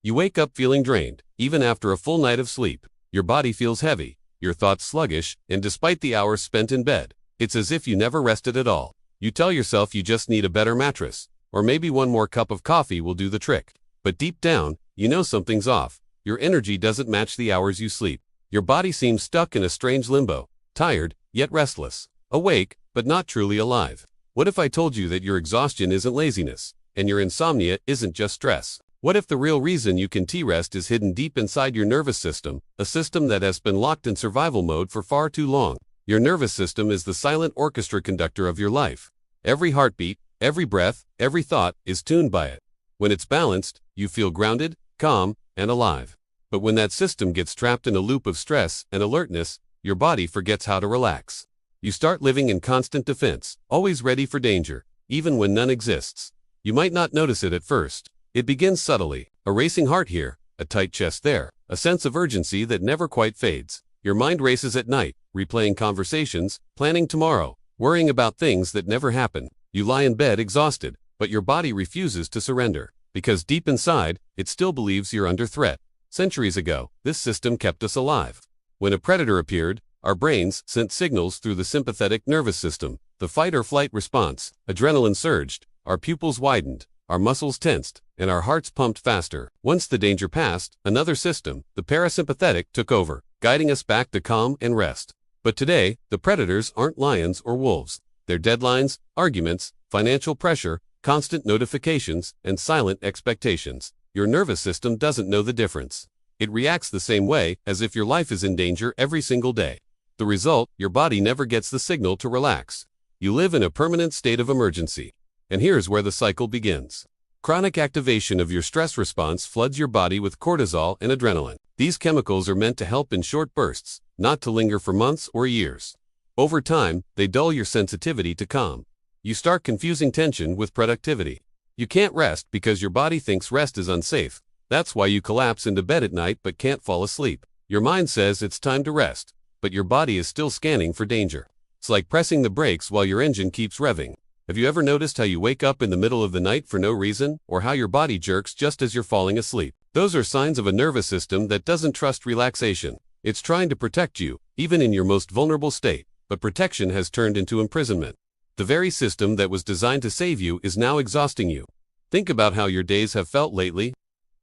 You wake up feeling drained, even after a full night of sleep. Your body feels heavy, your thoughts sluggish, and despite the hours spent in bed, it's as if you never rested at all. You tell yourself you just need a better mattress, or maybe one more cup of coffee will do the trick. But deep down, you know something's off. Your energy doesn't match the hours you sleep. Your body seems stuck in a strange limbo, tired, yet restless, awake, but not truly alive. What if I told you that your exhaustion isn't laziness, and your insomnia isn't just stress? What if the real reason you can rest is hidden deep inside your nervous system, a system that has been locked in survival mode for far too long? Your nervous system is the silent orchestra conductor of your life. Every heartbeat, every breath, every thought is tuned by it. When it's balanced, you feel grounded, calm, and alive. But when that system gets trapped in a loop of stress and alertness, your body forgets how to relax. You start living in constant defense, always ready for danger, even when none exists. You might not notice it at first. It begins subtly, a racing heart here, a tight chest there, a sense of urgency that never quite fades. Your mind races at night, replaying conversations, planning tomorrow, worrying about things that never happen. You lie in bed exhausted, but your body refuses to surrender, because deep inside, it still believes you're under threat. Centuries ago, this system kept us alive. When a predator appeared, our brains sent signals through the sympathetic nervous system. The fight or flight response, adrenaline surged, our pupils widened, our muscles tensed, and our hearts pumped faster. Once the danger passed, another system, the parasympathetic, took over, guiding us back to calm and rest. But today, the predators aren't lions or wolves. They're deadlines, arguments, financial pressure, constant notifications, and silent expectations. Your nervous system doesn't know the difference. It reacts the same way, as if your life is in danger every single day. The result, your body never gets the signal to relax. You live in a permanent state of emergency. And here's where the cycle begins. Chronic activation of your stress response floods your body with cortisol and adrenaline. These chemicals are meant to help in short bursts, not to linger for months or years. Over time, they dull your sensitivity to calm. You start confusing tension with productivity. You can't rest because your body thinks rest is unsafe. That's why you collapse into bed at night but can't fall asleep. Your mind says it's time to rest, but your body is still scanning for danger. It's like pressing the brakes while your engine keeps revving. Have you ever noticed how you wake up in the middle of the night for no reason, or how your body jerks just as you're falling asleep? Those are signs of a nervous system that doesn't trust relaxation. It's trying to protect you, even in your most vulnerable state, but protection has turned into imprisonment. The very system that was designed to save you is now exhausting you. Think about how your days have felt lately.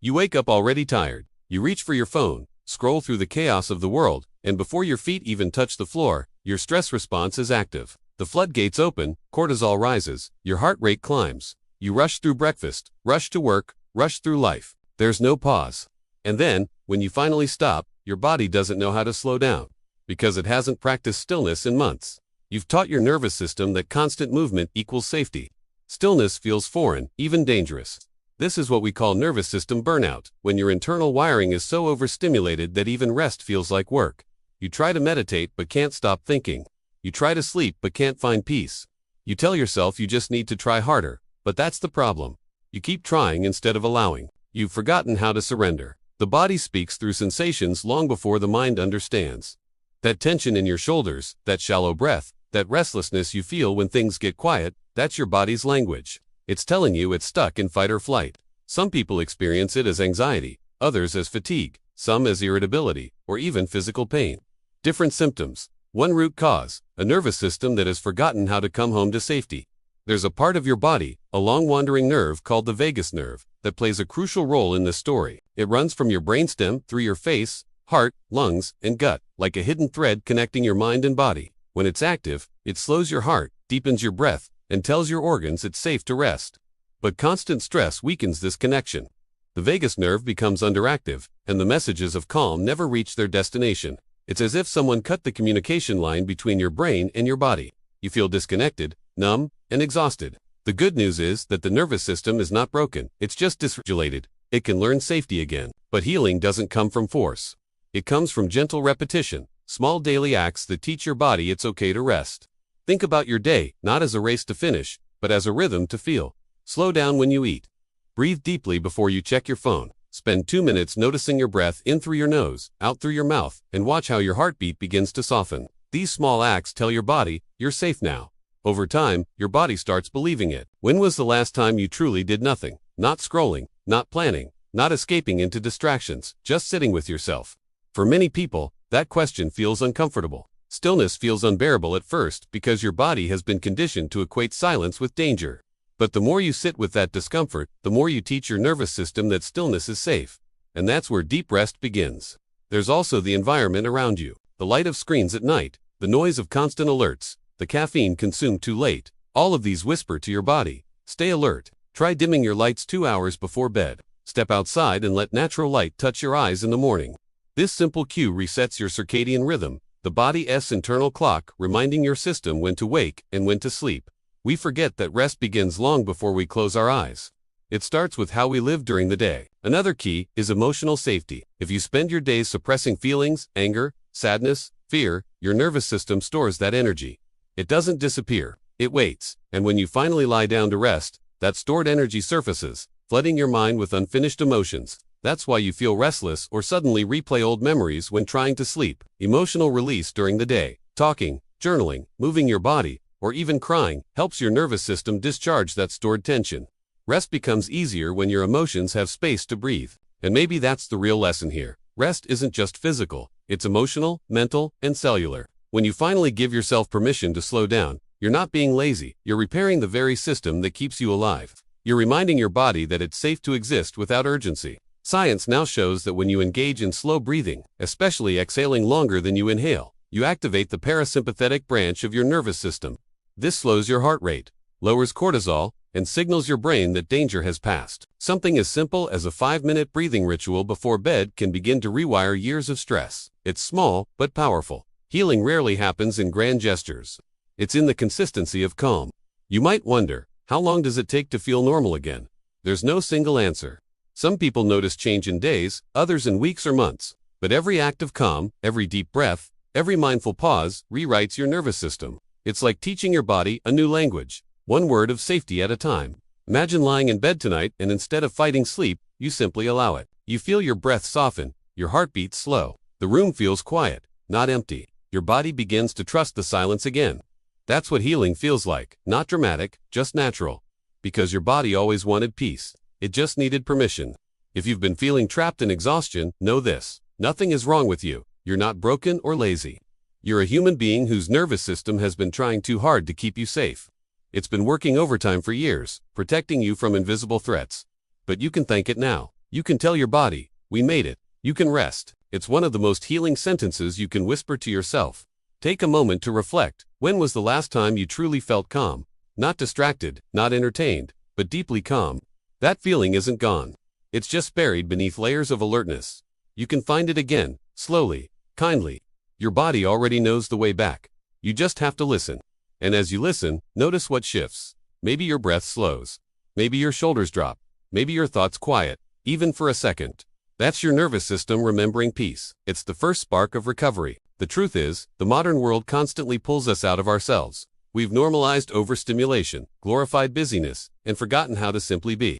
You wake up already tired. You reach for your phone, scroll through the chaos of the world, and before your feet even touch the floor, your stress response is active. The floodgates open, cortisol rises, your heart rate climbs. You rush through breakfast, rush to work, rush through life. There's no pause. And then, when you finally stop, your body doesn't know how to slow down, because it hasn't practiced stillness in months. You've taught your nervous system that constant movement equals safety. Stillness feels foreign, even dangerous. This is what we call nervous system burnout, when your internal wiring is so overstimulated that even rest feels like work. You try to meditate but can't stop thinking. You try to sleep but can't find peace. You tell yourself you just need to try harder, but that's the problem. You keep trying instead of allowing. You've forgotten how to surrender. The body speaks through sensations long before the mind understands. That tension in your shoulders, that shallow breath, that restlessness you feel when things get quiet, that's your body's language. It's telling you it's stuck in fight or flight. Some people experience it as anxiety, others as fatigue, some as irritability, or even physical pain. Different symptoms. One root cause, a nervous system that has forgotten how to come home to safety. There's a part of your body, a long wandering nerve called the vagus nerve, that plays a crucial role in this story. It runs from your brainstem through your face, heart, lungs, and gut, like a hidden thread connecting your mind and body. When it's active, it slows your heart, deepens your breath, and tells your organs it's safe to rest. But constant stress weakens this connection. The vagus nerve becomes underactive, and the messages of calm never reach their destination. It's as if someone cut the communication line between your brain and your body. You feel disconnected, numb, and exhausted. The good news is that the nervous system is not broken, it's just dysregulated. It can learn safety again. But healing doesn't come from force. It comes from gentle repetition. Small daily acts that teach your body it's okay to rest. Think about your day, not as a race to finish, but as a rhythm to feel. Slow down when you eat. Breathe deeply before you check your phone. Spend 2 minutes noticing your breath in through your nose, out through your mouth, and watch how your heartbeat begins to soften. These small acts tell your body, you're safe now. Over time, your body starts believing it. When was the last time you truly did nothing? Not scrolling, not planning, not escaping into distractions, just sitting with yourself. For many people, that question feels uncomfortable. Stillness feels unbearable at first because your body has been conditioned to equate silence with danger. But the more you sit with that discomfort, the more you teach your nervous system that stillness is safe. And that's where deep rest begins. There's also the environment around you. The light of screens at night, the noise of constant alerts, the caffeine consumed too late. All of these whisper to your body, stay alert. Try dimming your lights 2 hours before bed. Step outside and let natural light touch your eyes in the morning. This simple cue resets your circadian rhythm, the body's internal clock, reminding your system when to wake and when to sleep. We forget that rest begins long before we close our eyes. It starts with how we live during the day. Another key is emotional safety. If you spend your days suppressing feelings, anger, sadness, fear, your nervous system stores that energy. It doesn't disappear, it waits. And when you finally lie down to rest, that stored energy surfaces, flooding your mind with unfinished emotions. That's why you feel restless or suddenly replay old memories when trying to sleep. Emotional release during the day. Talking, journaling, moving your body, or even crying helps your nervous system discharge that stored tension. Rest becomes easier when your emotions have space to breathe. And maybe that's the real lesson here. Rest isn't just physical, it's emotional, mental, and cellular. When you finally give yourself permission to slow down, you're not being lazy, you're repairing the very system that keeps you alive. You're reminding your body that it's safe to exist without urgency. Science now shows that when you engage in slow breathing, especially exhaling longer than you inhale, you activate the parasympathetic branch of your nervous system. This slows your heart rate, lowers cortisol, and signals your brain that danger has passed. Something as simple as a 5-minute breathing ritual before bed can begin to rewire years of stress. It's small, but powerful. Healing rarely happens in grand gestures. It's in the consistency of calm. You might wonder, how long does it take to feel normal again? There's no single answer. Some people notice change in days, others in weeks or months. But every act of calm, every deep breath, every mindful pause rewrites your nervous system. It's like teaching your body a new language, one word of safety at a time. Imagine lying in bed tonight and instead of fighting sleep, you simply allow it. You feel your breath soften, your heartbeat slow. The room feels quiet, not empty. Your body begins to trust the silence again. That's what healing feels like, not dramatic, just natural. Because your body always wanted peace. It just needed permission. If you've been feeling trapped in exhaustion, know this. Nothing is wrong with you. You're not broken or lazy. You're a human being whose nervous system has been trying too hard to keep you safe. It's been working overtime for years, protecting you from invisible threats. But you can thank it now. You can tell your body, we made it. You can rest. It's one of the most healing sentences you can whisper to yourself. Take a moment to reflect. When was the last time you truly felt calm? Not distracted, not entertained, but deeply calm. That feeling isn't gone. It's just buried beneath layers of alertness. You can find it again, slowly, kindly. Your body already knows the way back. You just have to listen. And as you listen, notice what shifts. Maybe your breath slows. Maybe your shoulders drop. Maybe your thoughts quiet, even for a second. That's your nervous system remembering peace. It's the first spark of recovery. The truth is, the modern world constantly pulls us out of ourselves. We've normalized overstimulation, glorified busyness, and forgotten how to simply be.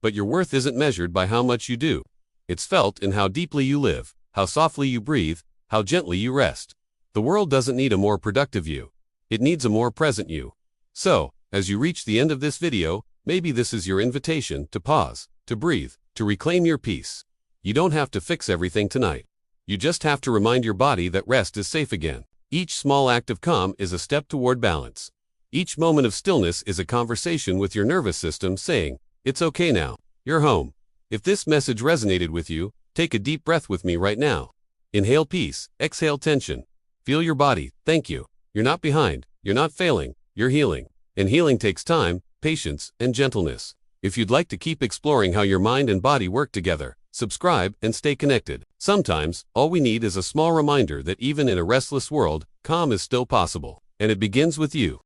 But your worth isn't measured by how much you do. It's felt in how deeply you live, how softly you breathe, how gently you rest. The world doesn't need a more productive you. It needs a more present you. So, as you reach the end of this video, maybe this is your invitation to pause, to breathe, to reclaim your peace. You don't have to fix everything tonight. You just have to remind your body that rest is safe again. Each small act of calm is a step toward balance. Each moment of stillness is a conversation with your nervous system saying, it's okay now. You're home. If this message resonated with you, take a deep breath with me right now. Inhale peace, exhale tension. Feel your body, thank you. You're not behind, you're not failing, you're healing. And healing takes time, patience, and gentleness. If you'd like to keep exploring how your mind and body work together, subscribe and stay connected. Sometimes, all we need is a small reminder that even in a restless world, calm is still possible. And it begins with you.